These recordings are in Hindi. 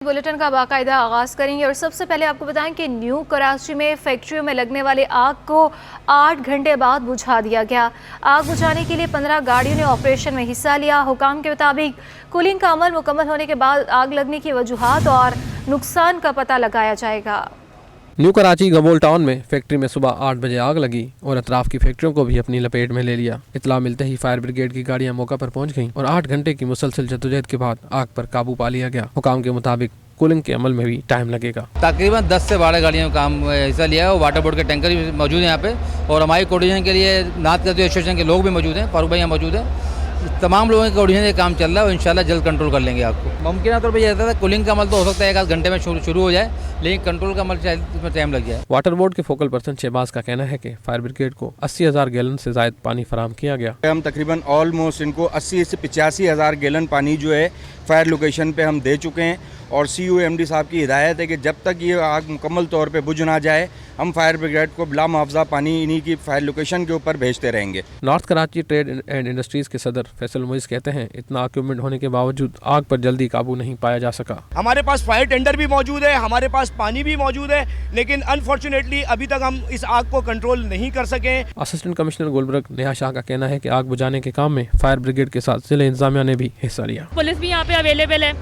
बुलेटिन का बाकायदा आगाज़ करेंगे और सबसे पहले आपको बताएं कि न्यू कराची में फैक्ट्रियों में लगने वाले आग को 8 घंटे बाद बुझा दिया गया। आग बुझाने के लिए 15 गाड़ियों ने ऑपरेशन में हिस्सा लिया। हुकाम के मुताबिक कूलिंग का अमल मुकम्मल होने के बाद आग लगने की वजूहात और नुकसान का पता लगाया जाएगा। न्यू कराची गबोल टाउन में फैक्ट्री में सुबह 8 बजे आग लगी और अतराफ की फैक्ट्रियों को भी अपनी लपेट में ले लिया। इतला मिलते ही फायर ब्रिगेड की गाड़ियां मौका पर पहुंच गईं और 8 घंटे की मुसलसल जद्दोजहद के बाद आग पर काबू पा लिया गया। हुकाम के मुताबिक कूलिंग के अमल में भी टाइम लगेगा। तकरीबन 10 से 12 गाड़ियों में काम हिस्सा लिया है और वाटर बोर्ड के टैंकर भी मौजूद हैं यहाँ पे और हमारी कोऑर्डिनेशन के लिए नात करते एसोसिएशन के लोग भी मौजूद हैं, फारूक भाई यहाँ मौजूद हैं। तमाम लोगों के कोऑर्डिनेशन से काम चल रहा है और इंशाल्लाह जल्द कंट्रोल कर लेंगे आपको। मुमकिन तौर पर यह रहता है कूलिंग का अमल तो हो सकता है 1 आध घंटे में शुरू हो जाए, लेकिन कंट्रोल का अमल इसमें टाइम लग जाए। वाटर बोर्ड के फोकल पर्सन शहबाज का कहना है कि फायर ब्रिगेड को 80,000 गैलन से ज्यादा पानी फराहम किया गया। हम तकरीबन ऑलमोस्ट इनको 80 से 85,000 गैलन पानी जो है फायर लोकेशन पे हम दे चुके हैं और COMD साहब की हिदायत है कि जब तक ये आग मुकम्मल तौर पे बुझ ना जाए हम फायर ब्रिगेड को बिला मुआवजा पानी इन्हीं की फायर लोकेशन के ऊपर भेजते रहेंगे। North Karachi trade and industries के सदर फैसल मुइज़ कहते हैं इतना इक्विपमेंट होने के बावजूद आग पर जल्दी काबू नहीं पाया जा सका। हमारे पास फायर टेंडर भी मौजूद है, हमारे पास पानी भी मौजूद है, लेकिन अनफॉर्चुनेटली अभी तक हम इस आग को कंट्रोल नहीं कर सके। असिस्टेंट कमिश्नर गुलबर्ग नेहा शाह का कहना है कि आग बुझाने के काम में फायर ब्रिगेड के साथ जिला इंतजामिया ने भी हिस्सा लिया। पुलिस भी यहाँ पे अवेलेबल है,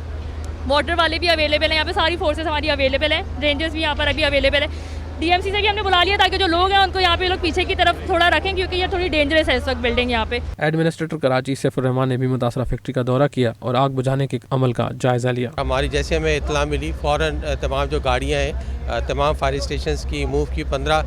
वाटर वाले भी अवेलेबल हैं, यहाँ पे सारी फोर्सेस हमारी अवेलेबल हैं, रेंजर्स भी यहाँ पर अभी अवेलेबल है। DMC से भी हमने बुला लिया ताकि जो लोग हैं उनको यहाँ पे लोग पीछे की तरफ थोड़ा रखें क्योंकि ये थोड़ी डेंजरस है इस वक्त बिल्डिंग यहाँ पे। एडमिनिस्ट्रेटर कराची सैफुर रहमान ने भी मुतासरा फैक्ट्री का दौरा किया और आग बुझाने के अमल का जायजा लिया। हमारी जैसे हमें इत्तला मिली फ़ौरन तमाम जो गाड़ियाँ हैं तमाम फायर स्टेशंस की मूव की 15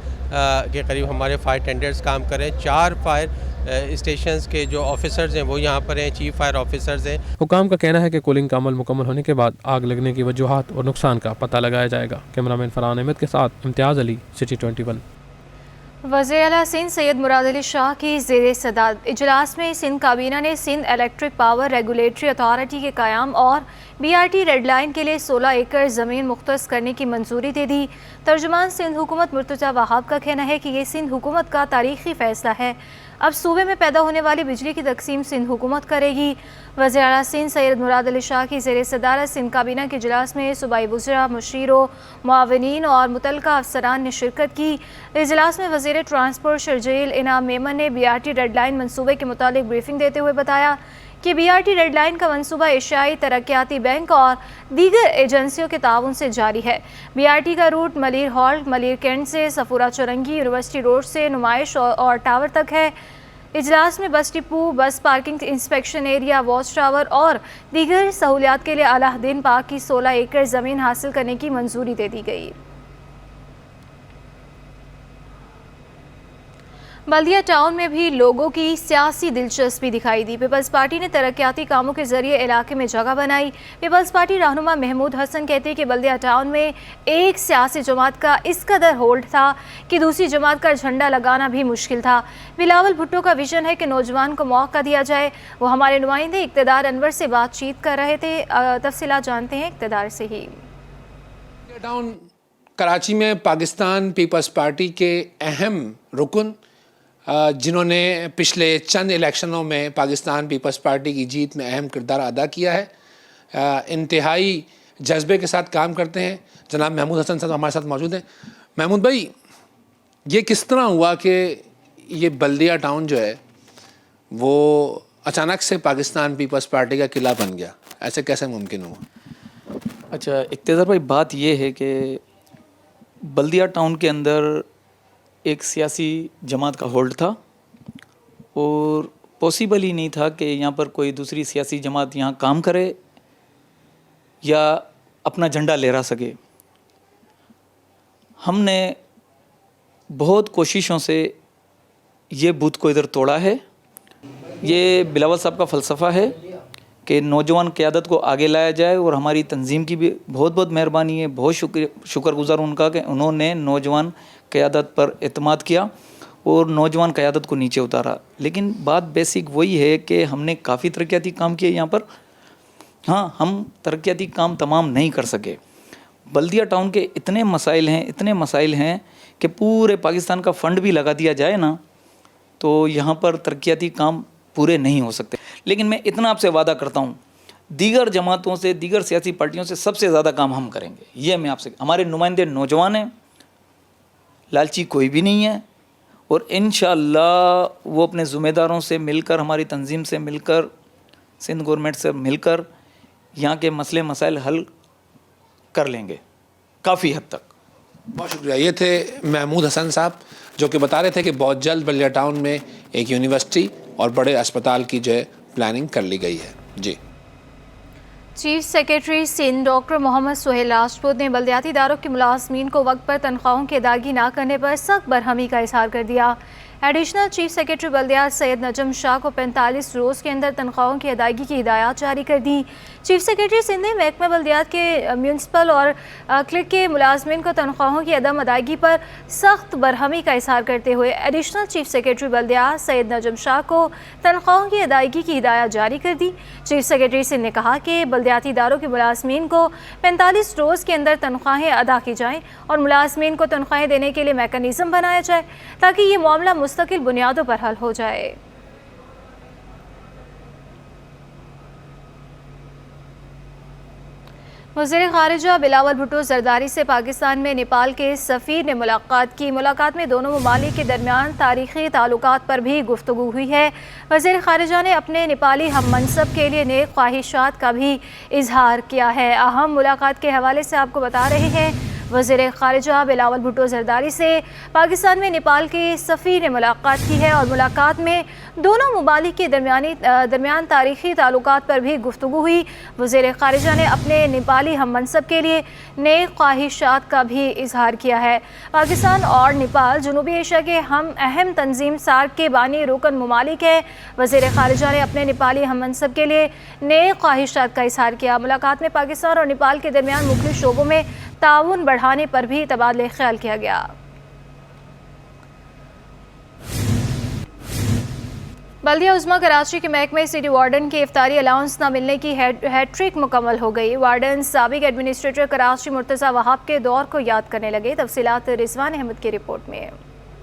के करीब हमारे फायर टेंडर्स काम करें। 4 फायर स्टेशंस के जो ऑफिसर्स हैं वो यहाँ पर हैं, चीफ फायर ऑफिसर्स हैं। हुकाम का कहना है कि कूलिंग का अमल मुकम्मल होने के बाद आग लगने की वजूहात और नुकसान का पता लगाया जाएगा। कैमरामैन फरहान अहमद के साथ इम्तियाज़ अली, सिटी 21। वज़ीर-ए-आला सिंध सैयद मुराद अली शाह की ज़ेरे सदारत इजलास में सिंध काबीना ने Sindh electric power regulatory authority के क़याम और BRT रेड लाइन के लिए 16 एकड़ ज़मीन मुख्तस करने की मंजूरी दे दी। तर्जुमान सिंध हुकूमत मुर्तज़ा वहाब का कहना है कि ये सिंध हुकूमत का तारीख़ी फ़ैसला है। अब सूबे में पैदा होने वाली बिजली की तकसीम सिंध हुकूमत करेगी। वज़ीर-ए-आला सिंध सैयद मुराद अली शाह की ज़ेरे सदारत सिंध काबीना के इजलास में सूबाई वज़रा, मुशीरों, मुआविनीन और मुतल्लिका अफसरान ने शिरकत की। इजलास में वज़ीर ट्रांसपोर्ट शरजील इनाम मेमन ने BRT रेड लाइन मनसूबे के मुतालिक ब्रीफिंग देते हुए बताया कि BRT रेड लाइन का मनसूबा एशियाई तरक्याती बैंक और दीगर एजेंसियों के ताउन से जारी है। BRT का route Malir hall, Malir cantt से सफूरा चौरंगी, यूनिवर्सिटी रोड से नुमाइश और टावर तक है। इजलास में बस डिपो, बस parking, inspection area, watch tower और दीगर सहूलियात के लिए अलाउद्दीन पार्क की 16 एकड़ ज़मीन हासिल करने की मंजूरी दे दी गई। बल्दिया टाउन में भी लोगों की सियासी दिलचस्पी दिखाई दी। पीपल्स पार्टी ने तरक्याती कामों के जरिए इलाके में जगह बनाई। पीपल्स पार्टी रहनुमा महमूद हसन कहते हैं कि बल्दिया टाउन में एक सियासी जमात का इस कदर होल्ड था कि दूसरी जमात का झंडा लगाना भी मुश्किल था। बिलावल भुट्टो का विजन है कि नौजवान को मौका दिया जाए। वो हमारे नुमाइंदे इक़्तिदार अनवर से बातचीत कर रहे थे। तफसीलात जानते हैं इक़्तिदार से ही। टाउन कराची में पाकिस्तान पीपल्स पार्टी के अहम रुकन जिन्होंने पिछले चंद इलेक्शनों में पाकिस्तान पीपल्स पार्टी की जीत में अहम किरदार अदा किया है, इंतहाई जज्बे के साथ काम करते हैं। जनाब महमूद हसन साहब हमारे साथ मौजूद हैं। महमूद भाई, ये किस तरह हुआ कि ये बल्दिया टाउन जो है वो अचानक से पाकिस्तान पीपल्स पार्टी का किला बन गया, ऐसे कैसे मुमकिन हुआ? अच्छा इक़्तिदार भाई, बात ये है कि बल्दिया टाउन के अंदर एक सियासी जमात का होल्ड था और पॉसिबल ही नहीं था कि यहाँ पर कोई दूसरी सियासी जमात यहाँ काम करे या अपना झंडा लहरा सके। हमने बहुत कोशिशों से ये बूथ को इधर तोड़ा है। ये बिलावल साहब का फ़लसफ़ा है कि नौजवान क़यादत को आगे लाया जाए और हमारी तंजीम की भी बहुत बहुत मेहरबानी है, बहुत शुक्रगुज़ार उनका कि उन्होंने नौजवान क़यादत पर एतमाद किया और नौजवान क़यादत को नीचे उतारा। लेकिन बात बेसिक वही है कि हमने काफ़ी तरक्याती काम किए यहाँ पर। हाँ, हम तरक्याती काम तमाम नहीं कर सके। बल्दिया टाउन के इतने मसाइल हैं कि पूरे पाकिस्तान का फ़ंड भी लगा दिया जाए ना तो यहाँ पर तरक्याती काम पूरे नहीं हो सकते। लेकिन मैं इतना आपसे वादा करता हूँ दीगर जमातों से, दीगर सियासी पार्टियों से सबसे ज़्यादा काम हम करेंगे। ये मैं आपसे, हमारे नुमाइंदे नौजवान हैं, लालची कोई भी नहीं है, और इंशाअल्लाह वो अपने ज़िम्मेदारों से मिलकर, हमारी तंजीम से मिलकर, सिंध गवर्नमेंट से मिलकर यहाँ के मसले मसाइल हल कर लेंगे काफ़ी हद तक। बहुत शुक्रिया। ये थे महमूद हसन साहब, जो कि बता रहे थे कि बहुत जल्द बलिया टाउन में एक यूनिवर्सिटी और बड़े अस्पताल की जो है प्लानिंग कर ली गई है। जी। Chief secretary Sindh doctor Mohammad Suhail Rajput ने बल्दियाती इदारों के मुलाजमीन को वक्त पर तनख्वाहों की अदायगी ना करने पर सख्त बरहमी का इजहार कर दिया। एडिशनल चीफ सेक्रेटरी बल्दियात सैयद नजम शाह को 45 रोज़ के अंदर तनख्वाहों की अदायगी की हिदायत जारी कर दी। चीफ सेक्रेटरी सिंध ने महकमा बल्दियात के म्यूनसिपल और क्लिक के मुलाजमीन को तनख्वाहों की अदम अदायगी पर सख्त बरहमी का इजहार करते हुए एडिशनल चीफ सेक्रेटरी बल्दियात सैयद नजम शाह को तनख्वाहों की अदायगी की हिदायत जारी कर दी। चीफ सेक्रेटरी सिंध ने कहा कि बल्दियाती इदारों के मुलाजमीन को 45 रोज़ के अंदर तनख्वाहें अदा की जाएँ और मुलाजमीन को तनख्वाहें देने के लिए मैकेनिज़्म बनाया जाए ताकि ये मामला मुस्तकिल बुनियादों पर हल हो जाए। वज़ीर ख़ारिजा बिलावल भुट्टो ज़रदारी से पाकिस्तान में नेपाल के सफ़ीर ने मुलाकात की। मुलाकात में दोनों ममालिक के दरमियान तारीख़ी ताल्लुकात पर भी गुफ्तगू हुई है। वज़ीर ख़ारिजा ने अपने नेपाली हम मनसब के लिए नेक ख्वाहिशात का भी इजहार किया है। अहम मुलाकात के हवाले से आपको बता रहे हैं, वज़ीर ख़ारिजा बिलावल भुट्टो ज़रदारी से पाकिस्तान में नेपाल के सफ़ीर ने मुलाकात की है और मुलाकात में दोनों ममालिक के दरमियान तारीख़ी ताल्लुकात पर भी गुफ्तगू हुई। वज़ीर ख़ारिजा ने अपने नेपाली हम मनसब के लिए नेक ख्वाहिशात का भी इजहार किया है। पाकिस्तान और नेपाल जनूबी एशिया के हम अहम तंजीम सार्क के बानी रुकन ममालिक है। वज़ीर ख़ारिजा ने अपने नेपाली हम मनसब के लिए नेक ख्वाहिशात का इजहार किया। मुलाकात में पाकिस्तान और नेपाल के दरमियान मुख्तलिफ शोबों में ताउन बढ़ाने पर भी तबादले ख्याल किया गया। बल्दिया उज़्मा कराची के महकमे सिटी वार्डन के इफ्तारी अलाउंस न मिलने की हैट्रिक मुकम्मल हो गई। वार्डन साबिक एडमिनिस्ट्रेटर कराची मुर्तज़ा वहाब के दौर को याद करने लगे। तफसीलात रिजवान अहमद की रिपोर्ट में।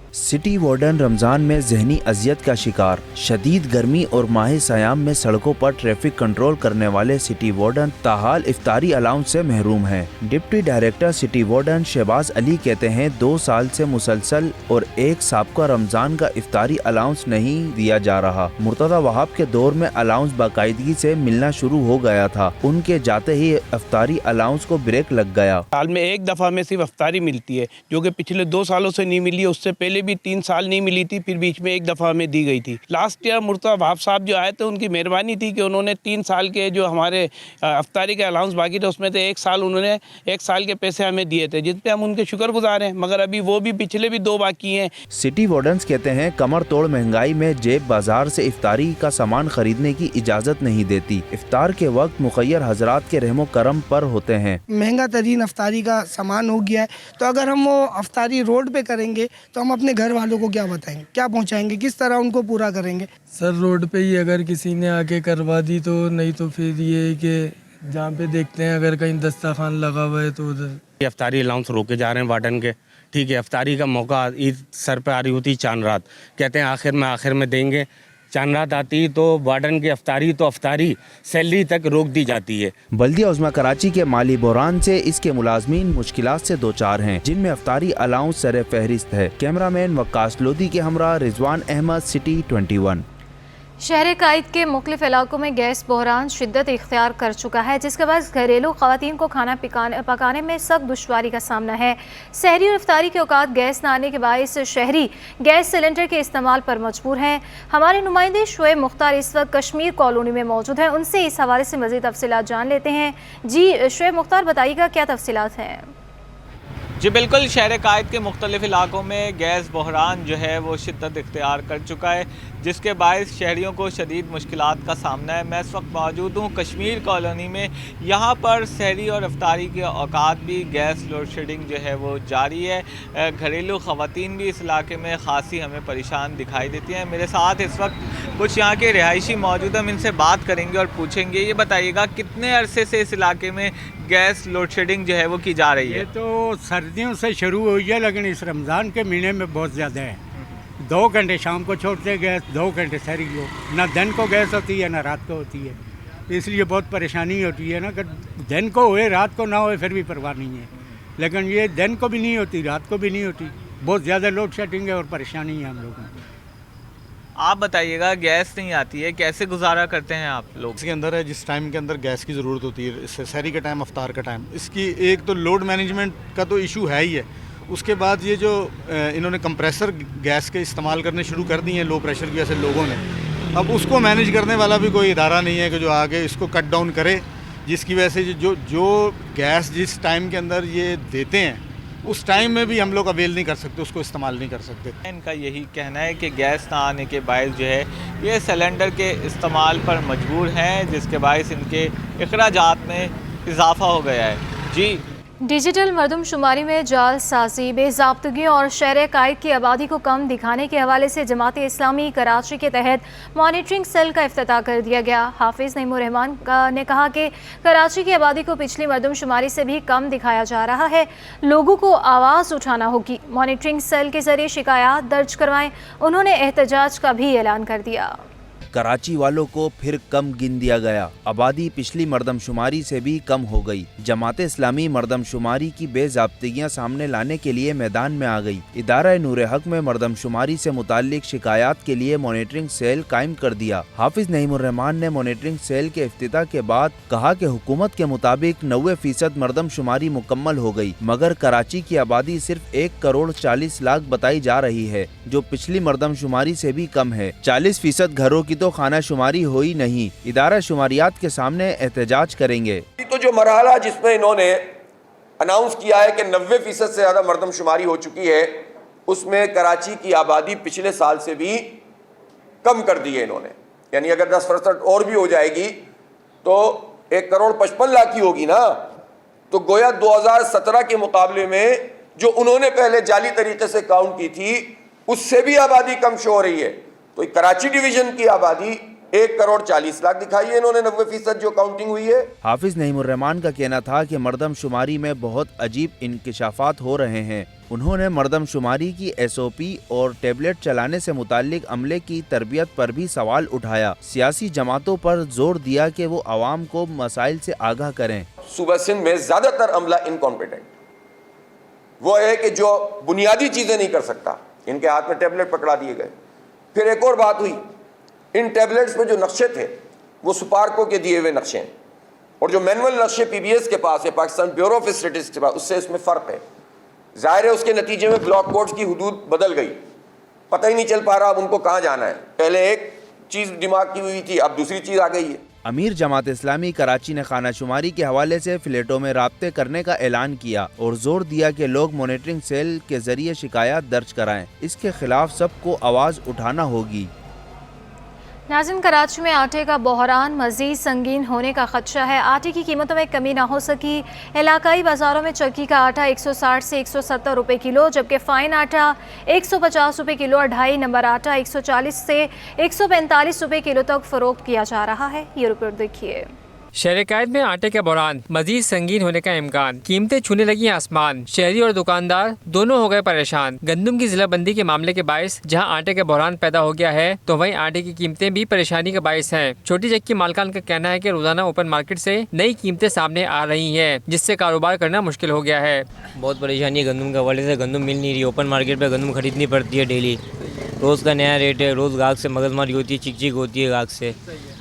सिटी वार्डन रमज़ान में जहनी अजियत का शिकार, शदीद गर्मी और माह सयाम में सड़कों पर ट्रैफिक कंट्रोल करने वाले सिटी वार्डन ताहाल इफ्तारी अलाउंस से महरूम हैं। Deputy director city warden Shahbaz Ali कहते हैं 2 साल से मुसलसल और एक साबका रमज़ान का इफ्तारी अलाउंस नहीं दिया जा रहा। मुर्तज़ा वहाब के दौर में अलाउंस बाकायदगी से मिलना शुरू हो गया था, उनके जाते ही इफ्तारी अलाउंस को ब्रेक लग गया। साल में एक दफ़ा में सिर्फ इफ्तारी मिलती है, जो कि पिछले 2 सालों से नहीं मिली। उससे पहले भी 3 साल नहीं मिली थी, फिर बीच में एक दफ़ा हमें दी गई थी। लास्ट ईयर मुर्तज़ा वहाब साहब जो आए थे, उनकी मेहरबानी थी कि उन्होंने 3 साल के जो हमारे इफ्तारी के अलाउंस बाकी थे, उसमें से 1 साल उन्होंने 1 साल के पैसे हमें दिए थे, जिस पे हम उनके शुक्रगुजार हैं। मगर अभी वो भी पिछले भी 2 बाकी हैं। सिटी वार्डन्स कहते हैं कमर तोड़ महंगाई में जेब बाजार से इफ्तारी का सामान खरीदने की इजाज़त नहीं देती। इफ्तार के वक्त मुखय्यर हजरात के रहमो करम पर होते हैं। महंगा तरीन इफ्तारी का सामान हो गया है, तो अगर हम वो इफ्तारी रोड पे करेंगे तो हम अपने घर वालों को क्या बताएंगे, क्या पहुंचाएंगे, किस तरह उनको पूरा करेंगे। सर रोड पे ही अगर किसी ने आके करवा दी तो, नहीं तो फिर ये कि जहाँ पे देखते हैं अगर कहीं दस्तरखान लगा हुआ है तो उधर। इफ्तारी अलाउंस रोके जा रहे हैं वार्डन के, ठीक है। इफ्तारी का मौका ईद सर पे आ रही होती, चांद रात कहते हैं आखिर में देंगे। चांद रात आती तो वार्डन की अफ्तारी सैलरी तक रोक दी जाती है। बल्दिया उज़्मा कराची के माली बहरान से इसके मुलाजमीन मुश्किलात से 2-4 हैं, जिनमें इफ्तारी अलाउंस सर फहरिस्त है। कैमरामैन वक्कास लोधी के हमरा रिजवान अहमद, सिटी 21। शहर कायद के मुख्तलिफ इलाकों में गैस बहरान शिद्दत इख्तियार कर चुका है, जिसके बाद घरेलू ख़वातीन को खाना पकाने में सख्त दुश्वारी का सामना है। सहरी और इफ्तारी के औकात गैस न आने के बायस शहरी गैस सिलेंडर के इस्तेमाल पर मजबूर हैं। हमारे नुमाइंदे शुएब मुख्तार इस वक्त कश्मीर कॉलोनी में मौजूद हैं, उनसे इस हवाले से मज़ीद तफसीलात जान लेते हैं। जी शुएब मुख्तार, बताइएगा क्या तफसीलात हैं। जी बिल्कुल, शहर कायद के मुख्तलिफ इलाकों में गैस बहरान जो है वो शिद्दत इख्तियार कर चुका है, जिसके बायस शहरियों को शदीद मुश्किलात का सामना है। मैं इस वक्त मौजूद हूँ कश्मीर कॉलोनी में। यहाँ पर सहरी और इफ्तारी के औकात भी गैस लोड शेडिंग जो है वो जारी है। घरेलू ख़वातीन भी इस इलाके में ख़ासी हमें परेशान दिखाई देती हैं। मेरे साथ इस वक्त कुछ यहाँ के रिहायशी मौजूद हैं, हम इनसे बात करेंगे और पूछेंगे। ये बताइएगा कितने अरसे से इस इलाके में गैस लोड शेडिंग जो है वो की जा रही है? ये तो सर्दियों से शुरू हुई है, लेकिन इस रमज़ान के महीने में बहुत ज़्यादा है। 2 घंटे शाम को छोड़ते गैस, 2 घंटे सहरी को, ना दिन को गैस होती है ना रात को होती है। इसलिए बहुत परेशानी होती है ना कि दिन को होए रात को ना होए फिर भी परवाह नहीं है, लेकिन ये दिन को भी नहीं होती रात को भी नहीं होती। बहुत ज़्यादा लोड शेडिंग है और परेशानी है हम लोगों को। आप बताइएगा, गैस नहीं आती है, कैसे गुजारा करते हैं आप लोग? इसके अंदर है जिस टाइम के अंदर गैस की ज़रूरत होती है, सहरी के टाइम, अफ्तार का टाइम, इसकी एक तो लोड मैनेजमेंट का तो इशू है ही है। उसके बाद ये जो इन्होंने कंप्रेसर गैस के इस्तेमाल करने शुरू कर दिए हैं लो प्रेशर की वजह से लोगों ने, अब उसको मैनेज करने वाला भी कोई इदारा नहीं है कि जो आगे इसको कट डाउन करे, जिसकी वजह से जो गैस जिस टाइम के अंदर ये देते हैं उस टाइम में भी हम लोग अवेल नहीं कर सकते, उसको इस्तेमाल नहीं कर सकते। इनका यही कहना है कि गैस ना आने के बायस जो है ये सिलेंडर के इस्तेमाल पर मजबूर हैं, जिसके बायस इनके अखराजात में इजाफा हो गया है। जी, डिजिटल मरदमशुमारी में जालसाजी, बेज़ाब्तगी और शहर कायद की आबादी को कम दिखाने के हवाले से जमात इस्लामी कराची के तहत मॉनिटरिंग सेल का इफ्तिताह कर दिया गया। हाफिज़ नईमुर रहमान ने कहा कि कराची की आबादी को पिछली मरदमशुमारी से भी कम दिखाया जा रहा है, लोगों को आवाज़ उठाना होगी, मॉनिटरिंग सेल के जरिए शिकायत दर्ज करवाएं। उन्होंने एहतजाज का भी ऐलान कर दिया। कराची वालों को फिर कम गिन दिया गया, आबादी पिछली मरदमशुमारी से भी कम हो गई। जमात इस्लामी मरदमशुमारी की बेज़ाब्तियाँ सामने लाने के लिए मैदान में आ गई। इदारा नूर हक में मरदमशुमारी से मुताल्लिक शिकायत के लिए मॉनिटरिंग सेल कायम कर दिया। हाफिज नईमुर रहमान ने मॉनिटरिंग सेल के इफ्तिताह के बाद कहा कि हुकूमत के मुताबिक 90% मरदमशुमारी मुकम्मल हो गई, मगर कराची की आबादी सिर्फ 1 करोड़ 40 लाख बताई जा रही है, जो पिछली मरदमशुमारी से भी कम है। 40% घरों की तो खाना शुमारी हुई नहीं। इदारा शुमारियात के सामने एहतजाज करेंगे। तो जो मरहला जिसमें इन्होंने अनाउंस किया है कि 90% से ज़्यादा मरदमशुमारी हो चुकी है, उसमें कराची की आबादी पिछले साल से भी कम कर दी है इन्होंने। यानी अगर 10% और भी हो जाएगी तो 1 करोड़ 55 लाख की होगी ना, तो गोया 2017 के मुकाबले में जो उन्होंने पहले जाली तरीके से काउंट की थी उससे भी आबादी कम शो हो रही है। तो कराची डिवीजन की आबादी 1 करोड़ 40 लाख दिखाई है इन्होंने, 90% जो काउंटिंग हुई है। हाफिज नईमुर रहमान का कहना था कि मरदमशुमारी में बहुत अजीब इंकिशाफात हो रहे हैं। उन्होंने मरदमशुमारी की SOP और टेबलेट चलाने से मुताल्लिक अमले की तरबियत पर भी सवाल उठाया। सियासी जमातों पर जोर दिया कि वो आवाम को मसाइल से आगाह करें। सूबा सिंध में ज्यादातर अमला इनकॉम्पिटेंट वो है कि जो बुनियादी चीजें नहीं कर सकता, इनके हाथ में टेबलेट पकड़ा दिए गए। फिर एक और बात हुई, इन टैबलेट्स में जो नक्शे थे वो सुपार्को के दिए हुए नक्शे हैं, और जो मैनुअल नक्शे PBS के पास है, पाकिस्तान ब्यूरो ऑफ स्टैटिस्टिक्स के पास, उससे इसमें फ़र्क है। जाहिर है उसके नतीजे में ब्लॉक कोड्स की हुदूद बदल गई, पता ही नहीं चल पा रहा अब उनको कहाँ जाना है। पहले एक चीज़ दिमाग की हुई थी, अब दूसरी चीज़ आ गई है। अमीर जमात इस्लामी कराची ने खाना शुमारी के हवाले से फ्लैटों में राब्ते करने का ऐलान किया और जोर दिया कि लोग मॉनिटरिंग सेल के जरिए शिकायत दर्ज कराएं। इसके खिलाफ सबको आवाज़ उठाना होगी। नाज़रीन, कराची में आटे का बहरान मज़ीद संगीन होने का खदशा है। आटे की कीमतों में कमी ना हो सकी। इलाकाई बाज़ारों में चक्की का आटा 160 से 170 रुपये किलो, जबकि फ़ाइन आटा 150 रुपये किलो और 2.5 नंबर आटा 140 से 145 रुपये किलो तक फ़रोख्त किया जा रहा है। ये रिपोर्ट देखिए। शहर कायद में आटे का बहरान मजीद संगीन होने का इम्कान, कीमतें छूने लगी आसमान, शहरी और दुकानदार दोनों हो गए परेशान। गंदम की जिलाबंदी के मामले के बायस जहां आटे का बहरान पैदा हो गया है, तो वहीं आटे की कीमतें भी परेशानी का बायस हैं। छोटी चक्की मालकान का कहना है कि रोजाना ओपन मार्केट से नई कीमतें सामने आ रही हैं, जिससे कारोबार करना मुश्किल हो गया है। बहुत परेशानी है गंदम के हवाले से, गंदम मिल नहीं रही। ओपन मार्केट पर गंदम खरीदनी पड़ती है डेली, रोज़ का नया रेट है, रोज़ गाहक से मगजमारी होती है, चिक चिक होती है गाहक से।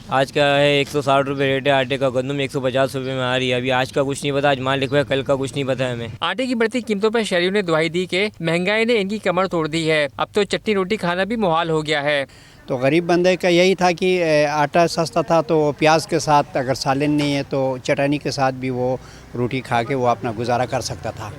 आज का है 160 रुपये रेट है आटे का, गंदम 150 रुपये में आ रही है। अभी आज का कुछ नहीं पता, आज माल लिखवा है, कल का कुछ नहीं पता है हमें। आटे की बढ़ती कीमतों पर शहरियों ने दुहाई दी कि महंगाई ने इनकी कमर तोड़ दी है। अब तो चटनी रोटी खाना भी मुहाल हो गया है। तो गरीब बंदे का यही था कि आटा सस्ता था तो प्याज के साथ, अगर सालन नहीं है तो चटनी के साथ भी वो रोटी खा के वो अपना गुजारा कर सकता था।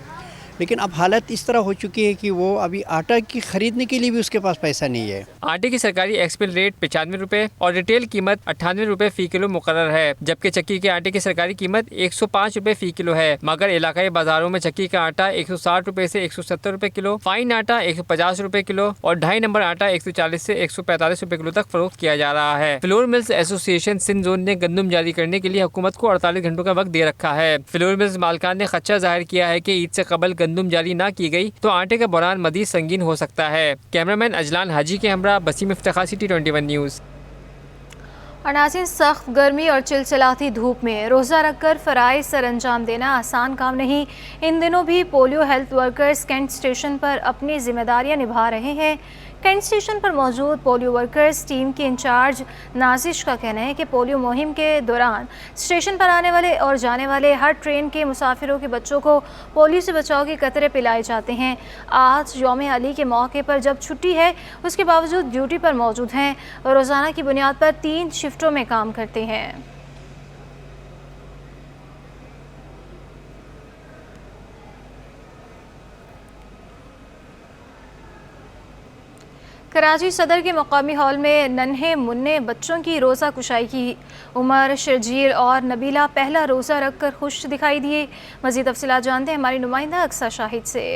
लेकिन अब हालत इस तरह हो चुकी है कि वो अभी आटा की खरीदने के लिए भी उसके पास पैसा नहीं है। आटे की सरकारी एक्सपोर्ट रेट 95 रुपये और रिटेल कीमत 98 रुपये फ़ी किलो मुकर्रर है, जबकि चक्की के आटे की सरकारी कीमत 105 रुपये फ़ी किलो है। मगर इलाकाई बाजारों में चक्की का आटा 160 रुपये से 170 रुपये किलो, फाइन आटा 150 रुपये किलो और 2.5 नंबर आटा 140 से 145 रुपये किलो तक फरोख्त किया जा रहा है। Flour mills association Sindh zone ने गंदम जारी करने के लिए हुकूमत को 48 घंटों का वक्त दे रखा है। फ्लोर मिल्स मालकान ने खदशा जाहिर किया है कि ईद से कबल गंदम जारी ना की गई तो आटे का बहरान मजीद संगीन हो सकता है। कैमरामैन अजलान हाजी के हमरा बसीम इफ्तिखार, City 21 न्यूज़। और नाज़रीन, सख्त गर्मी और चिलचिलाती धूप में रोज़ा रखकर फ़राइज़ सर अंजाम देना आसान काम नहीं। इन दिनों भी polio health workers cantt station पर अपनी जिम्मेदारियां निभा रहे हैं। कैंट स्टेशन पर मौजूद पोलियो वर्कर्स टीम के इंचार्ज नाजिश का कहना है कि पोलियो मुहिम के दौरान स्टेशन पर आने वाले और जाने वाले हर ट्रेन के मुसाफिरों के बच्चों को पोलियो से बचाव के कतरे पिलाए जाते हैं। आज यौम अली के मौके पर जब छुट्टी है, उसके बावजूद ड्यूटी पर मौजूद हैं और रोज़ाना की बुनियाद पर 3 शिफ्टों में काम करते हैं। कराची सदर के मकामी हॉल में नन्हे मुन्ने बच्चों की रोज़ा कुशाई की। उमर, शर्जील और नबीला पहला रोज़ा रखकर खुश दिखाई दिए। मज़ीद तफ़सीलात जानते हैं हमारी नुमाइंदा अक्सा शाहिद से।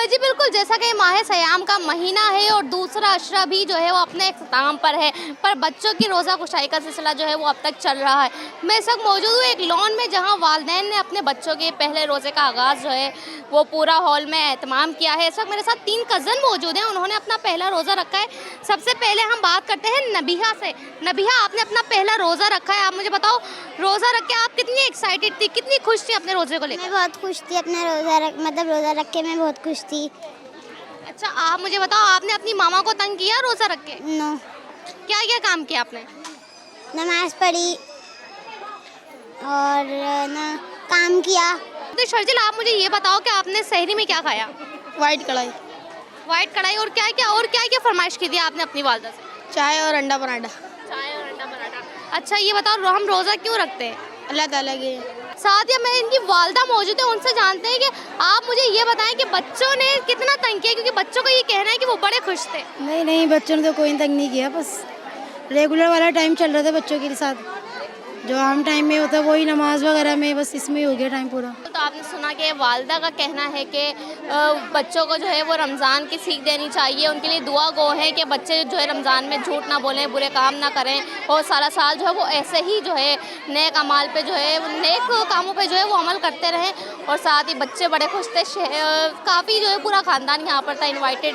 जी बिल्कुल, जैसा कि माह सयाम का महीना है और दूसरा अशरा भी जो है वो अपने इख्तिताम पर है, पर बच्चों की रोज़ा कुशाई का सिलसिला जो है वो अब तक चल रहा है। मैं इस वक्त मौजूद हूँ एक लॉन में, जहाँ वालिदैन ने अपने बच्चों के पहले रोज़े का आगाज़ जो है वो पूरा हॉल में एहतमाम किया है। इस वक्त मेरे साथ 3 कज़न मौजूद हैं, उन्होंने अपना पहला रोज़ा रखा है। सबसे पहले हम बात करते हैं नबीहा से। नबीहा, आपने अपना पहला रोज़ा रखा है, आप मुझे बताओ रोज़ा रख के आप कितनी एक्साइटेड थी, कितनी खुश थी अपने रोज़े को लेकर? मैं बहुत खुश थी, अपना रोज़ा रख के मैं बहुत खुश थी। अच्छा, आप मुझे बताओ आपने अपनी मामा को तंग किया रोज़ा रख के? नो। क्या क्या काम किया आपने? नमाज पढ़ी और ना काम किया। तो शर्जिल, आप मुझे ये बताओ कि आपने सहरी में क्या खाया? वाइट कढ़ाई। वाइट कढ़ाई, और क्या क्या फरमाइश की थी आपने अपनी वालदा से? चाय और अंडा पराठा। चाय और अंडा पराठा। अच्छा, ये बताओ हम रोज़ा क्यों रखते हैं? अल्लाह ताला के। साथ ही मैं इनकी वालदा मौजूद है, उनसे जानते हैं कि आप मुझे ये बताएं कि बच्चों ने कितना तंग किया, क्योंकि बच्चों का ये कहना है कि वो बड़े खुश थे। नहीं, बच्चों ने तो कोई तंग नहीं किया, बस रेगुलर वाला टाइम चल रहा था बच्चों के साथ, जो आम टाइम में होता है वही नमाज वगैरह में, बस इसमें ही हो गया टाइम पूरा। तो आपने सुना कि वालदा का कहना है कि बच्चों को जो है वो रमज़ान की सीख देनी चाहिए, उनके लिए दुआ गो है कि बच्चे जो है रमज़ान में झूठ ना बोलें, बुरे काम ना करें और सारा साल जो है वो ऐसे ही जो है नेक अमाल पे जो है नेक कामों पे जो है वो अमल करते रहें। और साथ ही बच्चे बड़े खुश थे, काफ़ी जो है पूरा ख़ानदान यहाँ पर था इन्वाइटेड।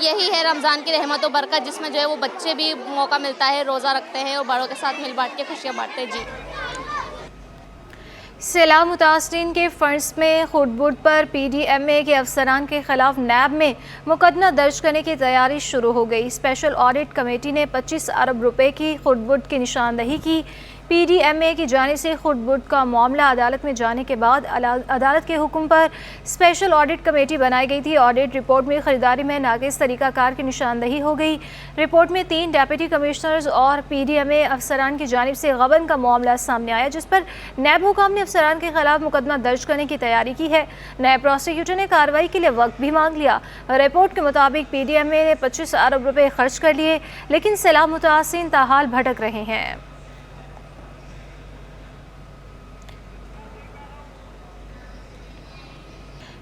यही है रमज़ान की रहमत और बरकत, जिसमें जो है वो बच्चे भी मौका मिलता है, रोज़ा रखते हैं और बड़ों के साथ मिल बांट के खुशियाँ बांटते हैं। जी, सैलाब मुतासरीन के फंड्स में खुटबुट पर PDMA के अफसरान के खिलाफ नैब में मुकदमा दर्ज करने की तैयारी शुरू हो गई। स्पेशल ऑडिट कमेटी ने 25 अरब रुपए की खुटबुट की निशानदही की। PDMA की जानिब से खुटबुट का मामला अदालत में जाने के बाद अदालत के हुक्म पर स्पेशल ऑडिट कमेटी बनाई गई थी। ऑडिट रिपोर्ट में खरीदारी में नाक़िस तरीक़ाकार की निशानदही हो गई। रिपोर्ट में 3 डेप्यूटी कमिश्नर्स और PDMA अफसरान की जानिब से गबन का मामला सामने आया, जिस पर नैब हुकाम ने अफसरान के खिलाफ मुकदमा दर्ज करने की तैयारी की है। नैब प्रोसिक्यूटर ने कार्रवाई के लिए वक्त भी मांग लिया। रिपोर्ट के मुताबिक PDMA ने 25 अरब रुपये खर्च कर लिए, लेकिन सैलाब मुतासिरीन ताहाल भटक रहे हैं।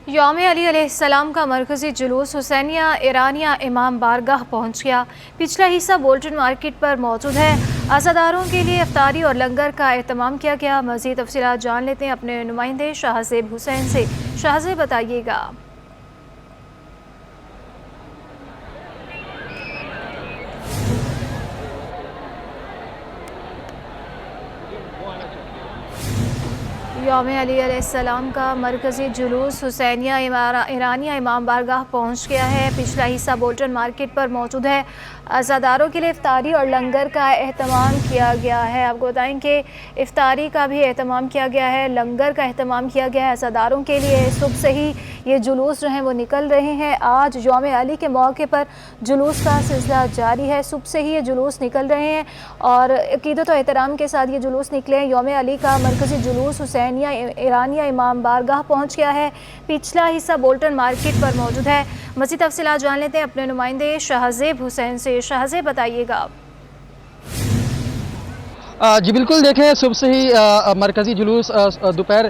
यौम अली अलैहिस्सलाम का मरकज़ी जुलूस हुसैनिया ईरानिया इमाम बारगाह पहुँच गया। पिछला हिस्सा बोल्टन मार्केट पर मौजूद है। अज़ादारों के लिए इफ्तारी और लंगर का एहतमाम किया गया। मज़ीद तफ़सीलात जान लेते हैं अपने नुमाइंदे शाहज़ेब हुसैन से। शाहज़ेब, बताइएगा। यौम अली अलैहिस्सलाम का मरकज़ी जुलूस हुसैनिया ईरानिया इमाम बारगाह पहुँच गया है। पिछला हिस्सा बोल्टन मार्केट पर मौजूद है। अज़ादारों के लिए इफ्तारी और लंगर का एहतमाम किया गया है। आपको बताएं कि इफ्तारी का भी एहतमाम किया गया है, लंगर का एहतमाम किया गया है अज़ादारों के लिए। सुबह से ही ये जुलूस जो हैं वो निकल रहे हैं। आज यौम अली के मौके पर जुलूस का सिलसिला जारी है। सुबह से ही ये जुलूस निकल रहे हैं और अक़ीदत और एहतराम के साथ ये जुलूस निकले हैं। यौम अली का मरकज़ी जुलूस हुसैनिया ईरानिया इमाम बारगाह पहुँच गया है। पिछला हिस्सा बोल्टन मार्केट पर मौजूद है। मज़ीद तफ़सीलात जान लेते हैं अपने नुमाइंदे शाहज़ेब हुसैन से। शाहज़ेब, बताइएगा। जी बिल्कुल, देखें सुबह से ही मरकज़ी जुलूस दोपहर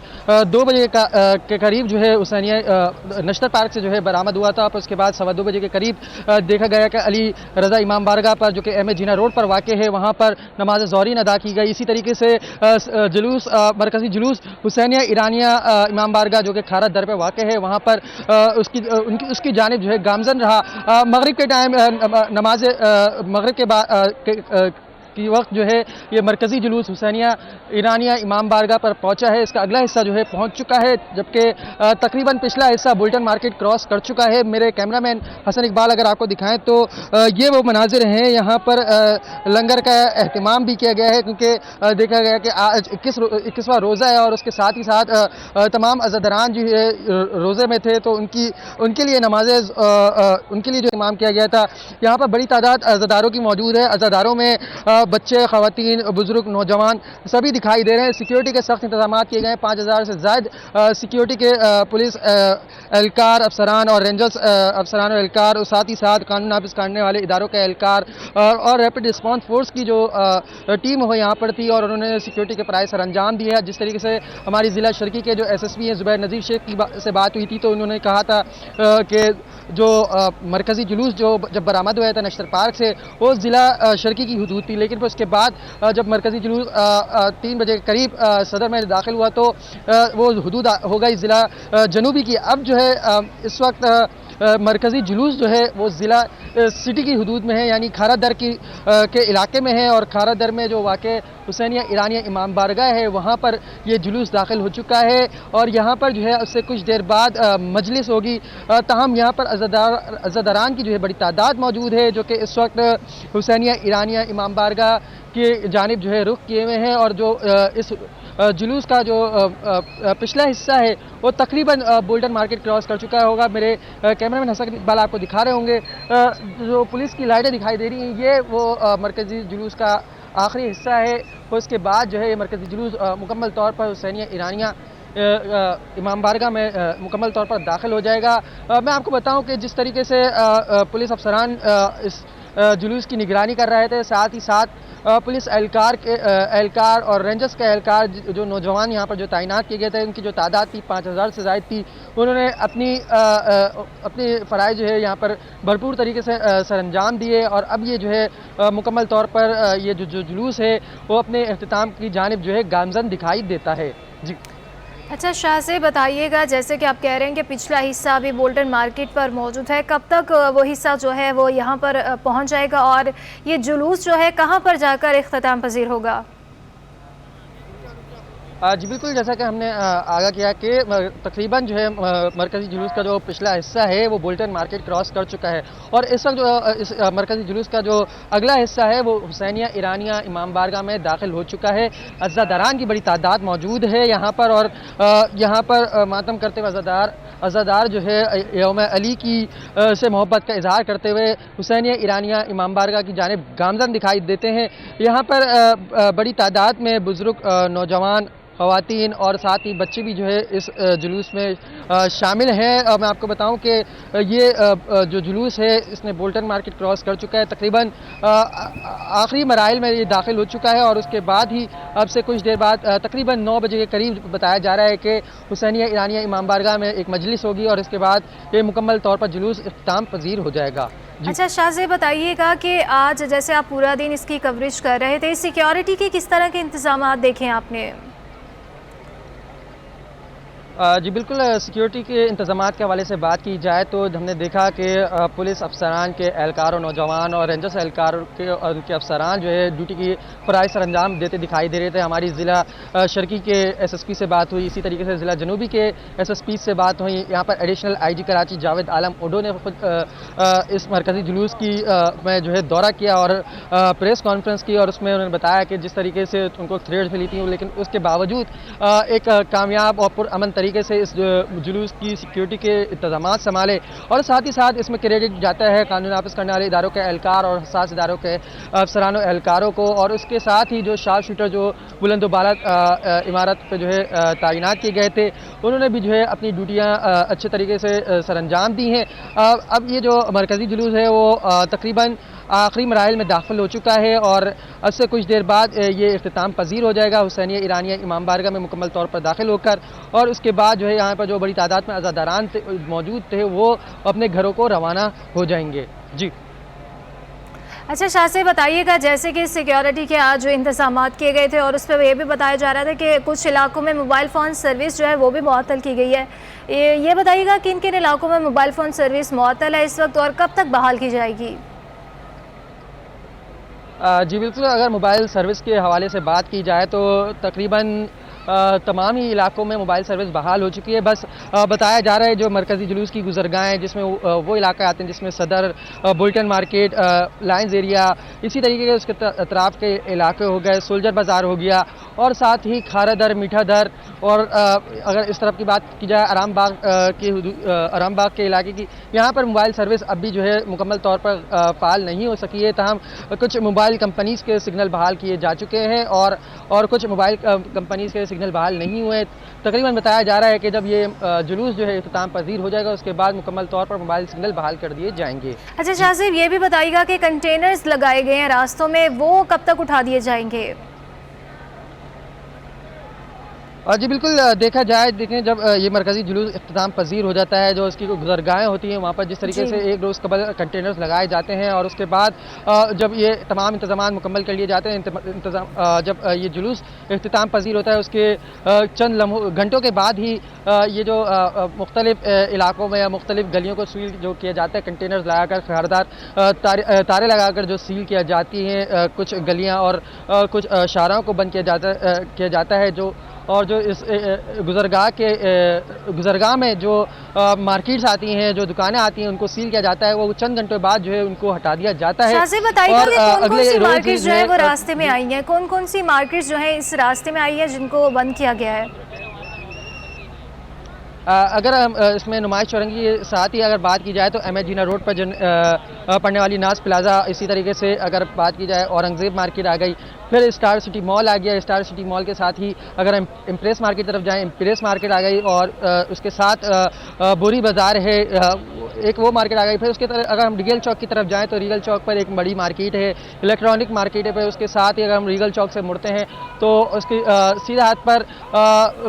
2 बजे के करीब जो है हुसैनिया नश्तर पार्क से जो है बरामद हुआ था। उसके बाद 2:15 बजे के करीब देखा गया कि अली रज़ा इमाम बारगाह पर जो कि एम ए जिना रोड पर वाक़ है, वहाँ पर नमाज ज़ोहरीन अदा की गई। इसी तरीके से जुलूस मरकज़ी जुलूस हुसैनिया ईरानिया इमाम बारगाह जो कि खारा दर पर वाक़ है, वहाँ पर उसकी जानिब जो है गामज़न रहा। मगरिब के टाइम नमाज मगरिब के बाद की वक्त जो है ये मरकज़ी जुलूस हुसैनिया ईरानिया इमाम बारगाह पर पहुंचा है। इसका अगला हिस्सा जो है पहुंच चुका है, जबकि तकरीबन पिछला हिस्सा बुल्टन मार्केट क्रॉस कर चुका है। मेरे कैमरामैन हसन इकबाल अगर आपको दिखाएं तो ये वो मनाजिर हैं। यहाँ पर लंगर का एहतमाम भी किया गया है, क्योंकि देखा गया कि आज 21वां रोज़ा है और उसके साथ ही साथ तमाम अज़ादारान जो है रोज़े में थे, तो उनके लिए नमाज़ें उनके लिए जो इमाम किया गया था। यहाँ पर बड़ी तादाद अज़ादारों की मौजूद है। अज़ादारों में बच्चे, ख़वातीन, बुज़ुर्ग, नौजवान सभी दिखाई दे रहे हैं। सिक्योरिटी के सख्त इंतजाम किए गए हैं। 5000 से ज़्यादा सिक्योरिटी के पुलिस एहलकार, अफसरान और रेंजर्स अफसरान और एहलकार, और साथ ही साथ कानून नाफिज करने वाले इदारों के एहलकार और रैपिड रिस्पॉन्स फोर्स की जो टीम हो यहाँ पर थी, और उन्होंने सिक्योरिटी के प्राय सर अंजाम दिए हैं। जिस तरीके से हमारी ज़िला शर्की के जो SSP हैं ज़ुबैर नज़ीर शेख से बात हुई थी, तो उन्होंने कहा था कि जो मरकज़ी जुलूस जो जब बरामद हुआ था नश्तर पार्क से, वो ज़िला शर्की की हुदूद थी, लेकिन फिर उसके बाद जब मरकज़ी जुलूस 3 बजे के करीब सदर में दाखिल हुआ तो वो हुदूद हो गई ज़िला जनूबी की। अब जो है इस वक्त मरकज़ी जुलूस जो है वो ज़िला सिटी की हुदूद में है, यानी खारा दर के इलाके में है, और खारा दर में जो वाक़ हुसैनिया ईरानिया इमाम बारगाह है वहाँ पर ये जुलूस दाखिल हो चुका है। और यहाँ पर जो है उससे कुछ देर बाद मजलिस होगी। ताहम यहाँ पर अज़ादारान की जो है बड़ी तादाद मौजूद है, जो कि इस वक्त हुसैनिया ईरानिया इमाम बारगाह की जानिब जो है रुख किए हुए हैं। और जो इस जुलूस का जो पिछला हिस्सा है वो तकरीबन बुल्टन मार्केट क्रॉस कर चुका होगा। मेरे कैमरामैन हसन इकबाल आपको दिखा रहे होंगे, जो पुलिस की लाइटें दिखाई दे रही हैं, ये वो मरकज़ी जुलूस का आखिरी हिस्सा है। उसके बाद जो है ये मरकज़ी जुलूस मुकम्मल तौर पर हुसैनिया ईरानिया इमाम बारगाह में मुकम्मल तौर पर दाखिल हो जाएगा। मैं आपको बताऊं कि जिस तरीके से पुलिस अफसरान इस जुलूस की निगरानी कर रहे थे, साथ ही साथ पुलिस एहलकार और रेंजर्स के एहलकार जो नौजवान यहाँ पर जो तैनात किए गए थे, उनकी जो तादाद थी 5000 से ज़ायद थी, उन्होंने अपनी फ़राइज़ जो है यहाँ पर भरपूर तरीके से सरअंजाम दिए। और अब ये जो है मुकम्मल तौर पर ये जो जुलूस है वो अपने अख्तिताम की जानिब जो है गामज़न दिखाई देता है। जी अच्छा शाह से बताइएगा, जैसे कि आप कह रहे हैं कि पिछला हिस्सा अभी बुल्टन मार्केट पर मौजूद है, कब तक वो हिस्सा जो है वो यहाँ पर पहुँच जाएगा और ये जुलूस जो है कहाँ पर जाकर इख्तिताम पजीर होगा? जी बिल्कुल, जैसा कि हमने आगाह किया कि तकरीबन जो है मरकज़ी जुलूस का जो पिछला हिस्सा है वो बुल्टन मार्केट क्रॉस कर चुका है, और इस वक्त जो इस मरकज़ी जुलूस का जो अगला हिस्सा है वो हुसैनिया ईरानिया इमाम बारगाह में दाखिल हो चुका है। अज़ादारान की बड़ी तादाद मौजूद है यहाँ पर, और यहाँ पर मातम करते हुए अज़ादार जो है यौम अली की से मोहब्बत का इजहार करते हुए हुसैनिया ईरानिया इमाम बारगाह की जानिब गामज़न दिखाई देते हैं। यहाँ पर बड़ी तादाद में बुज़ुर्ग, नौजवान, ख़वातीन और साथ ही बच्चे भी जो है इस जुलूस में शामिल हैं। मैं आपको बताऊं कि ये जो जुलूस है इसने बुल्टन मार्केट क्रॉस कर चुका है, तकरीबन आखिरी मराइल में ये दाखिल हो चुका है, और उसके बाद ही अब से कुछ देर बाद तकरीबन 9 बजे के करीब बताया जा रहा है कि हुसैनिया ईरानिया इमाम बारगाह में एक मजलिस होगी, और इसके बाद ये मुकम्मल तौर पर जुलूस इख्तिताम पजीर हो जाएगा। अच्छा शाहज़े बताइएगा कि आज जैसे आप पूरा दिन इसकी कवरेज कर रहे थे, सिक्योरिटी के किस तरह के इंतजाम देखें आपने? जी बिल्कुल, सिक्योरिटी के इंतजामात के हवाले से बात की जाए तो हमने देखा कि पुलिस अफसरान के एहलकार और नौजवान और रेंजर्स एहलकार के और उनके अफसरान जो है ड्यूटी की फ़राइज़ सर अंजाम देते दिखाई दे रहे थे। हमारी ज़िला शर्की के SSP से बात हुई, इसी तरीके से ज़िला जनूबी के SSP से बात हुई। यहाँ पर एडिशनल IG कराची जावेद आलम ओडो ने खुद इस मरकज़ी जुलूस की में जो है दौरा किया और प्रेस कॉन्फ्रेंस की, और उसमें उन्होंने बताया कि जिस तरीके से उनको थ्रेड मिली थी, लेकिन उसके बावजूद एक कामयाब और पुरअमन तरीके से इस जुलूस की सिक्योरिटी के इंतजामात संभाले। और साथ ही साथ इसमें क्रेडिट जाता है कानून नाफिज करने वाले इदारों के एहलकार और हसास इदारों के अफसरान एहलकारों को, और उसके साथ ही जो शार्प शूटर जो बुलंदोबाला इमारत पर जो है तैनात किए गए थे, उन्होंने भी जो है अपनी ड्यूटियाँ अच्छे तरीके से सरअंजाम दी हैं। अब ये जो मरकज़ी जुलूस है वो तकरीबन आखिरी मराइल में दाखिल हो चुका है, और अब से कुछ देर बाद ये इख्तिताम पजीर हो जाएगा हुसैनिया ईरानिया इमाम बारगाह में मुकम्मल तौर पर दाखिल होकर, और उसके बाद जो है यहाँ पर जो बड़ी तादाद में अज़ादारान मौजूद थे वो अपने घरों को रवाना हो जाएंगे। जी अच्छा शाह से बताइएगा, जैसे कि सिक्योरिटी के आज जो इंतजाम किए गए थे और उस पर यह भी बताया जा रहा था कि कुछ इलाकों में मोबाइल फ़ोन सर्विस जो है वो भी मुअत्तल की गई है, ये बताइएगा किन किन इलाकों में मोबाइल फ़ोन सर्विस मुअत्तल है इस वक्त और कब तक बहाल की जाएगी? जी बिल्कुल, अगर मोबाइल सर्विस के हवाले से बात की जाए तो तकरीबन तमाम ही इलाकों में मोबाइल सर्विस बहाल हो चुकी है। बस बताया जा रहा है जो मरकज़ी जुलूस की गुज़रगाहें हैं जिसमें वो इलाके आते हैं जिसमें सदर, बुल्टन मार्केट, लाइन्स एरिया, इसी तरीके के उसके अतराफ़ के इलाके हो गए, सोल्जर बाज़ार हो गया और साथ ही खारा दर, मीठा दर और अगर इस तरफ की बात की जाए आराम बाग के इलाके की, यहाँ पर मोबाइल सर्विस अब भी जो है मुकम्मल तौर पर फ़ाल नहीं हो सकी है। ताहम कुछ मोबाइल कंपनीज़ के सिग्नल बहाल किए जा चुके हैं और कुछ मोबाइल कंपनीज़ के सिग्नल बहाल नहीं हुए। तकरीबन बताया जा रहा है कि जब ये जुलूस जो है इख्तिताम पजीर हो जाएगा उसके बाद मुकम्मल तौर पर मोबाइल सिग्नल बहाल कर दिए जाएंगे। अच्छा शाहज़ेब, ये भी बताइएगा कि कंटेनर्स लगाए गए हैं रास्तों में, वो कब तक उठा दिए जाएंगे? जी बिल्कुल, देखा जाए देखें जब ये मरकज़ी जुलूस इख्तिताम पजीर हो जाता है, जो उसकी गुज़रगाहें होती हैं वहाँ पर जिस तरीके से एक रोज़ कबल कंटेनर्स लगाए जाते हैं और उसके बाद जब ये तमाम इंतज़ाम मुकम्मल कर लिए जाते हैं, जब ये जुलूस इख्तिताम पजीर होता है उसके चंद घंटों के बाद ही ये जो मुख्तलिफ़ इलाकों में या मुख्तलिफ़ गलियों को सील जो किया जाता है, कंटेनर्स लगाकर खारदार तारे लगाकर जो सील किया जाती हैं कुछ गलियाँ और कुछ शाहराहों को बंद किया जाता है जो इस गुज़रगाह में जो मार्केट्स आती हैं, जो दुकानें आती हैं, उनको सील किया जाता है। वो चंद घंटों बाद जो है उनको हटा दिया जाता है। शाहज़ेब, बताइएगा कि कौन-कौन सी मार्केट्स जो है वो रास्ते में आई हैं, कौन-कौन सी मार्केट्स जो है इस रास्ते में आई है जिनको बंद किया गया है? अगर हम इसमें नुमाइश चौरंगी के साथ ही अगर बात की जाए तो एम जीना रोड पर पड़ने वाली नाज प्लाजा, इसी तरीके से अगर बात की जाए औरंगज़ेब मार्केट आ गई, फिर स्टार सिटी मॉल आ गया। स्टार सिटी मॉल के साथ ही अगर हम इम्प्रेस मार्केट तरफ जाएं, इम्प्रेस मार्केट आ गई और उसके साथ बोरी बाज़ार है, एक वो मार्केट आ गई। फिर उसके अगर हम रीगल चौक की तरफ जाएं तो रीगल चौक पर एक बड़ी मार्केट है, इलेक्ट्रॉनिक मार्केट है। फिर उसके साथ ही अगर हम रीगल चौक से मुड़ते हैं तो उसके सीधे हाथ पर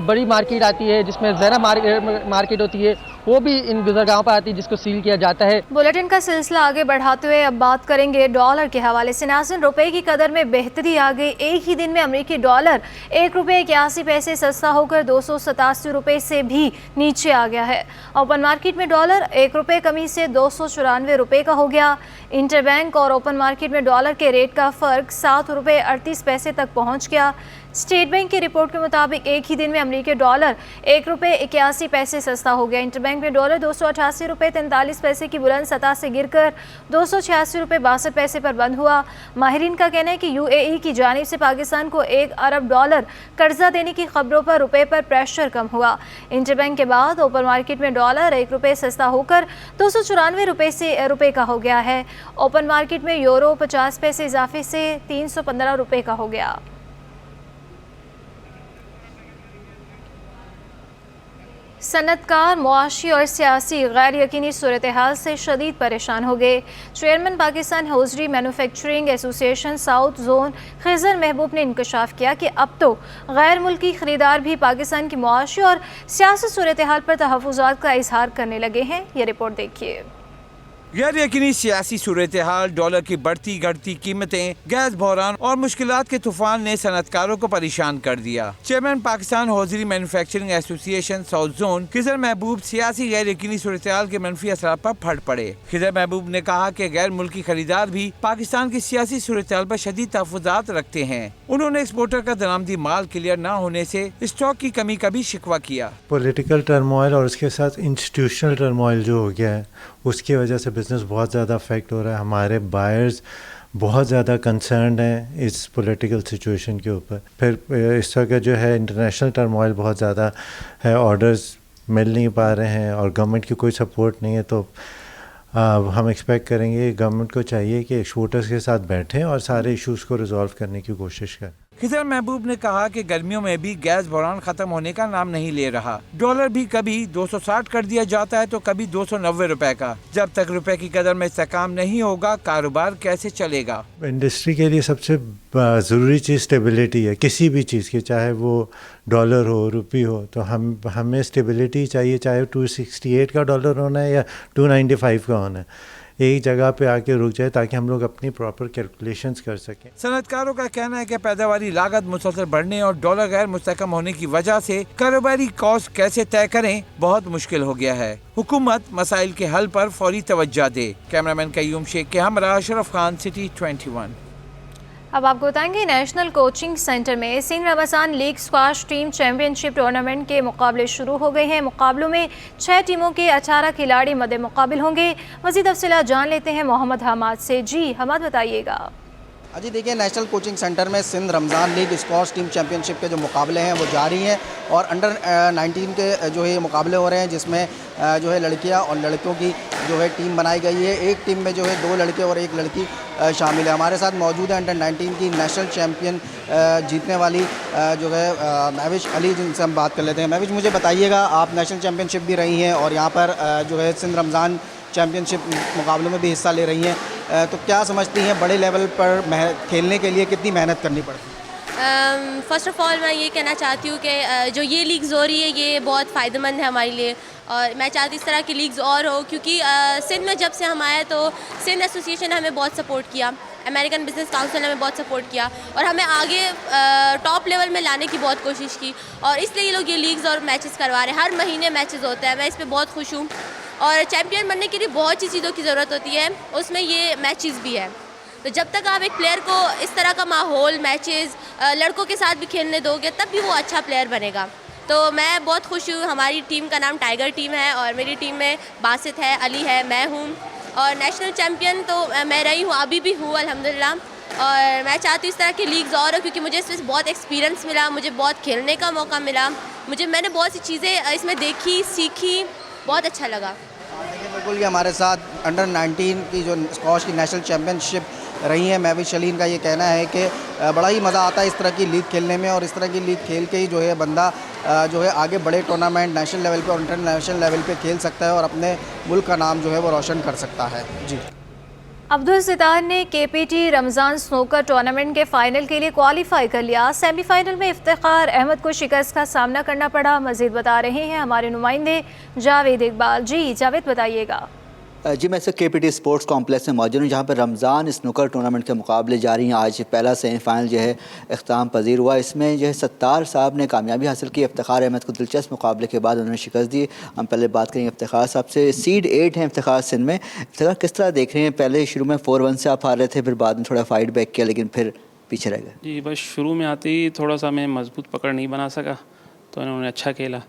बड़ी मार्केट आती है जिसमें ज़ैना मार्केट होती है, वो भी इन गुज़रगाहों पर आती है जिसको सील किया जाता है। बुलेटिन का सिलसिला आगे बढ़ाते हुए अब बात करेंगे डॉलर के हवाले से। नाज़रीन, रुपए की कदर में बेहतरी आ गई। एक ही दिन में अमेरिकी डॉलर 1 रुपये 81 पैसे सस्ता होकर 287 रुपये से भी नीचे आ गया है। ओपन मार्केट में डॉलर 1 रुपये कमी से 294 रुपये का हो गया। इंटरबैंक और ओपन मार्केट में डॉलर के रेट का फ़र्क 7 रुपये 38 पैसे तक पहुँच गया। स्टेट बैंक की रिपोर्ट के मुताबिक एक ही दिन में अमेरिकी डॉलर 1 रुपये 81 पैसे सस्ता हो गया। इंटरबैंक में डॉलर 288 रुपये 43 पैसे की बुलंद सतह से गिरकर 286 रुपये 62 पैसे पर बंद हुआ। माहिरीन का कहना है कि UAE की जानिब से पाकिस्तान को $1 अरब कर्जा देने की खबरों पर रुपये पर प्रेशर कम हुआ। इंटरबैंक के बाद ओपन मार्केट में डॉलर 1 रुपये सस्ता होकर 294 रुपये का हो गया है। ओपन मार्केट में यूरो 50 पैसे इजाफे से 315 रुपये का हो गया। सनतकार मुआशी और सियासी गैर यकीनी सूरत हाल से शदीद परेशान हो गए। Chairman Pakistan hosiery manufacturing association south zone Khizar Mehboob ने इंकशाफ किया कि अब तो गैर मुल्की खरीदार भी पाकिस्तान की मुआशी और सियासी सूरत हाल पर तहफ़्फ़ुज़ात का इजहार करने लगे हैं। ये रिपोर्ट देखिए। गैर यकीनी सियासी सूरत हाल, डॉलर की बढ़ती घटती कीमतें, गैस बहरान और मुश्किलात के तूफान ने सनतकारों को परेशान कर दिया। Chairman Pakistan hosiery manufacturing association south zone Khizar Mehboob सियासी गैर यकीनी सूरत हाल के मनफी असरात पर फट पड़े। खिजर महबूब ने कहा कि गैर मुल्की खरीदार भी पाकिस्तान की सियासी सूरत हाल पर शदीद तहफ़्फ़ुज़ात रखते हैं। उन्होंने एक्सपोर्टर का दरामदी माल क्लियर न होने से स्टॉक की कमी का भी शिकवा किया। पॉलिटिकल टर्मोइल और उसके साथ इंस्टीट्यूशनल टर्मोइल जो हो गया है उसकी वजह से बिज़नेस बहुत ज़्यादा अफेक्ट हो रहा है। हमारे बायर्स बहुत ज़्यादा कंसर्न है इस पॉलिटिकल सिचुएशन के ऊपर। फिर इस वक्त जो है इंटरनेशनल टर्मोइल बहुत ज़्यादा है, ऑर्डर्स मिल नहीं पा रहे हैं और गवर्नमेंट की कोई सपोर्ट नहीं है। तो हम एक्सपेक्ट करेंगे गवर्नमेंट को चाहिए कि एक्सपोर्टर्स के साथ बैठें और सारे इश्यूज़ को रिजॉल्व करने की कोशिश करें। खिजर महबूब ने कहा कि गर्मियों में भी गैस बहरान खत्म होने का नाम नहीं ले रहा। डॉलर भी कभी 260 कर दिया जाता है तो कभी 290 रुपए का। जब तक रुपए की कदर में इस्तेहकाम नहीं होगा, कारोबार कैसे चलेगा? इंडस्ट्री के लिए सबसे ज़रूरी चीज़ स्टेबिलिटी है, किसी भी चीज़ की, चाहे वो डॉलर हो, रुपी हो। तो हमें स्टेबिलिटी चाहिए, चाहे 268 का डॉलर होना है या 295 का होना है। एक जगह पे आके रुक जाए ताकि हम लोग अपनी प्रॉपर कैलकुलेशंस कर सकें। सनतकारों का कहना है कि पैदावारी लागत मुसलसल बढ़ने और डॉलर गैर मुस्तहकम होने की वजह से कारोबारी कॉस्ट कैसे तय करें बहुत मुश्किल हो गया है। हुकूमत मसाइल के हल पर फौरी तवज्जो दे। कैमरामैन कयूम शेख के हमरा अशरफ खान, सिटी 21। अब आपको बताएंगे नेशनल कोचिंग सेंटर में Sindh Ramzan league squash team championship tournament के मुकाबले शुरू हो गए हैं। मुकाबलों में 6 टीमों के 18 खिलाड़ी मद्दे मुकाबिल होंगे। मज़ीद तफसीलात जान लेते हैं मोहम्मद हमाद से। जी हमाद, बताइएगा। जी देखिए, नेशनल कोचिंग सेंटर में Sindh Ramzan league squash team championship के जो मुकाबले हैं वो जारी हैं और अंडर 19 के जो है ये मुकाबले हो रहे हैं, जिसमें जो है लड़कियां और लड़कों की जो है टीम बनाई गई है। एक टीम में जो है 2 लड़के और 1 लड़की शामिल है। हमारे साथ मौजूद है अंडर 19 की नेशनल चैम्पियन जीतने वाली जो है महविश अली, जिनसे हम बात कर लेते हैं। महविश, मुझे बताइएगा, आप नेशनल चैम्पियनशिप भी रही हैं और यहाँ पर जो है सिंध रमज़ान चैम्पियनशिप मुकाबलों में भी हिस्सा ले रही हैं, तो क्या समझती हैं बड़े लेवल पर खेलने के लिए कितनी मेहनत करनी पड़ती है? फ़र्स्ट ऑफ़ ऑल मैं ये कहना चाहती हूँ कि जो ये लीग्स हो रही है ये बहुत फ़ायदेमंद है हमारे लिए और मैं चाहती इस तरह की लीग्स और हो, क्योंकि सिंध में जब से हम आए तो सिंध एसोसिएशन ने हमें बहुत सपोर्ट किया, अमेरिकन बिजनेस काउंसिल ने हमें बहुत सपोर्ट किया और हमें आगे टॉप लेवल में लाने की बहुत कोशिश की और इसलिए ये लोग ये लीग्स और मैचेस करवा रहे हैं। हर महीने मैचेस होते हैं, मैं इस पर बहुत खुश हूँ और चैम्पियन बनने के लिए बहुत सी चीज़ों की ज़रूरत होती है, उसमें ये मैचेस भी है। तो जब तक आप एक प्लेयर को इस तरह का माहौल, मैचेस, लड़कों के साथ भी खेलने दोगे तब भी वो अच्छा प्लेयर बनेगा। तो मैं बहुत खुश हूँ। हमारी टीम का नाम टाइगर टीम है और मेरी टीम में बासित है, अली है, मैं हूँ और नेशनल चैम्पियन तो मैं रही हूँ, अभी भी हूँ अल्हम्दुलिल्लाह। और मैं चाहती हूँ इस तरह की लीग्स और हो, क्योंकि मुझे इसमें बहुत एक्सपीरियंस मिला, मुझे बहुत खेलने का मौका मिला, मैंने बहुत सी चीज़ें इसमें देखी, सीखी, बहुत अच्छा लगा। देखिए, बिल्कुल ये हमारे साथ अंडर 19 की जो स्क्वाश की नेशनल चैम्पियनशिप रही है महविश अली, का ये कहना है कि बड़ा ही मज़ा आता है इस तरह की लीग खेलने में और इस तरह की लीग खेल के ही जो है बंदा जो है आगे बड़े टूर्नामेंट नेशनल लेवल पे और इंटरनेशनल लेवल पे खेल सकता है और अपने मुल्क का नाम जो है वो रोशन कर सकता है। जी। अब्दुल सितार ने KPT रमज़ान स्नूकर टूर्नामेंट के फाइनल के लिए क्वालिफाई कर लिया। सेमीफाइनल में इफ्तिखार अहमद को शिकस्त का सामना करना पड़ा। मज़ीद बता रहे हैं हमारे नुमाइंदे जावेद इकबाल। जी जावेद, बताइएगा। जी, मैं इस KPT स्पोर्ट्स कॉम्प्लेक्स में मौजूद हूँ, जहाँ पर रमज़ान स्नूकर टूर्नामेंट के मुकाबले जारी हैं। आज पहला सेमीफाइनल जो है इख्तिताम पजीर हुआ। इसमें जो है सत्तार साहब ने कामयाबी हासिल की। इफ्तिखार अहमद को दिलचस्प मुकाबले के बाद उन्होंने शिकस्त दी। हम पहले बात करेंगे इफ्तिखार साहब से। सीड 8 हैं इफ्तिखार सिंध में। इफ्तिखार, किस तरह देख रहे हैं? पहले शुरू में 4-1 से आप हार रहे थे, फिर बाद में थोड़ा फाइट बैक किया लेकिन फिर पीछे रह गए। जी, बस शुरू में आते ही थोड़ा सा मैं मजबूत पकड़ नहीं बना सका, तो इन्होंने अच्छा खेला।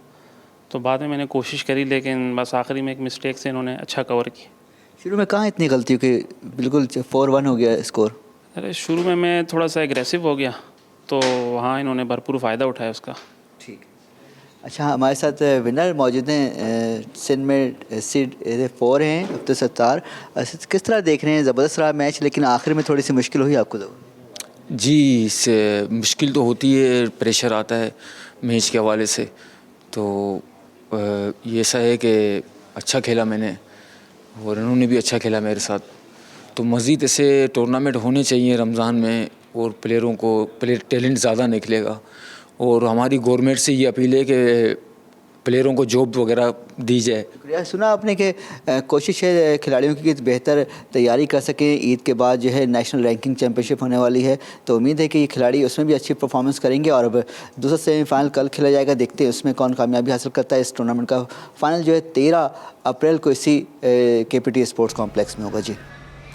तो बाद में मैंने कोशिश करी लेकिन बस आखिरी में एक मिस्टेक से इन्होंने अच्छा कवर किया। शुरू में कहाँ इतनी गलती हो कि बिल्कुल 4-1 हो गया स्कोर? अरे शुरू में मैं थोड़ा सा एग्रेसिव हो गया, तो वहाँ इन्होंने भरपूर फ़ायदा उठाया उसका। ठीक। अच्छा, हमारे साथ विनर मौजूद हैं सिंध में। सीड 4 हैं अब्दुल सत्तार। किस तरह देख रहे हैं? ज़बरदस्त रहा मैच लेकिन आखिर में थोड़ी सी मुश्किल हुई आपको? तो जी, इससे मुश्किल तो होती है, प्रेशर आता है मैच के हवाले से। तो ये ऐसा है कि अच्छा खेला मैंने और इन्होंने भी अच्छा खेला मेरे साथ। तो मज़ीद ऐसे टूर्नामेंट होने चाहिए रमज़ान में और प्लेयर टैलेंट ज़्यादा निकलेगा। और हमारी गवर्नमेंट से ये अपील है कि प्लेयरों को जॉब वगैरह दी जाए। शुक्रिया। सुना आपने कि कोशिश है खिलाड़ियों की कि बेहतर तैयारी कर सकें। ईद के बाद जो है नेशनल रैंकिंग चैम्पियनशिप होने वाली है, तो उम्मीद है कि ये खिलाड़ी उसमें भी अच्छी परफॉर्मेंस करेंगे। और अब दूसरा सेमीफाइनल कल खेला जाएगा, देखते हैं उसमें कौन कामयाबी हासिल करता है। इस टूर्नामेंट का फाइनल जो है 13 अप्रैल को इसी KPT स्पोर्ट्स कॉम्प्लेक्स में होगा। जी।